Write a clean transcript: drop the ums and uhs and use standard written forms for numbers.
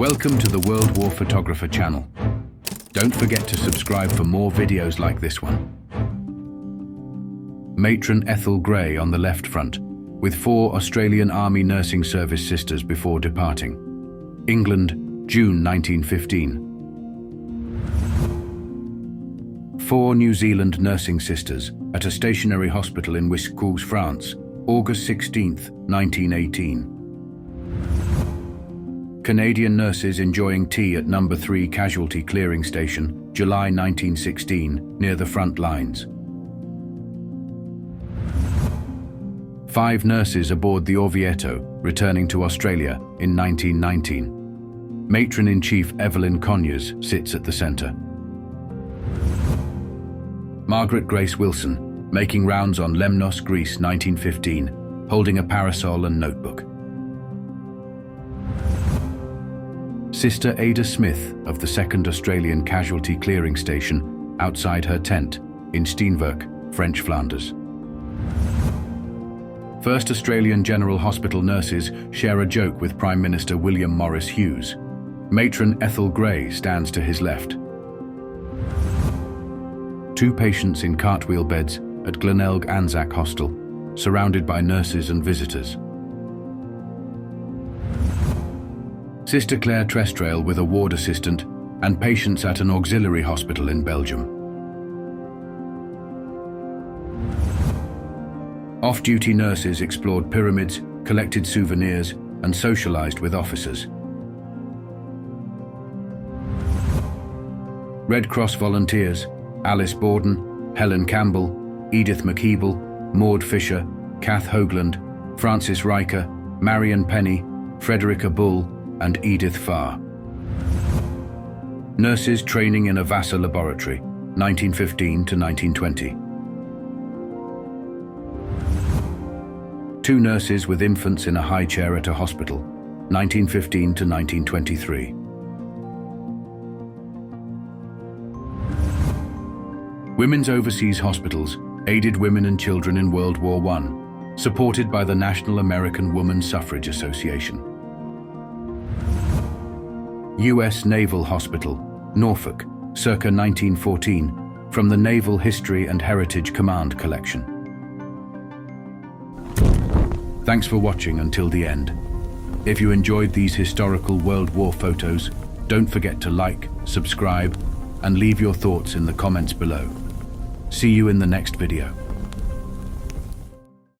Welcome to the World War Photographer channel. Don't forget to subscribe for more videos like this one. Matron Ethel Gray on the left front, with 4 Australian Army Nursing Service sisters before departing. England, June 1915. 4 New Zealand nursing sisters at a stationary hospital in Wiscoues, France, August 16, 1918. Canadian nurses enjoying tea at No. 3 Casualty Clearing Station, July 1916, near the front lines. 5 nurses aboard the Orvieto, returning to Australia in 1919. Matron-in-Chief Evelyn Conyers sits at the centre. Margaret Grace Wilson, making rounds on Lemnos, Greece, 1915, holding a parasol and notebook. Sister Ada Smith of the 2nd Australian Casualty Clearing Station, outside her tent, in Steenwerk, French Flanders. 1st Australian General Hospital nurses share a joke with Prime Minister William Morris Hughes. Matron Ethel Gray stands to his left. 2 patients in cartwheel beds at Glenelg Anzac Hostel, surrounded by nurses and visitors. Sister Claire Trestrail with a ward assistant and patients at an auxiliary hospital in Belgium. Off-duty nurses explored pyramids, collected souvenirs, and socialized with officers. Red Cross volunteers, Alice Borden, Helen Campbell, Edith McKeeble, Maud Fisher, Kath Hoagland, Francis Riker, Marion Penny, Frederica Bull, and Edith Farr. Nurses training in a Vassar laboratory, 1915 to 1920. 2 nurses with infants in a high chair at a hospital, 1915 to 1923. Women's Overseas Hospitals aided women and children in World War I, supported by the National American Woman Suffrage Association. U.S. Naval Hospital, Norfolk, circa 1914, from the Naval History and Heritage Command Collection. Thanks for watching until the end. If you enjoyed these historical World War photos, don't forget to like, subscribe, and leave your thoughts in the comments below. See you in the next video.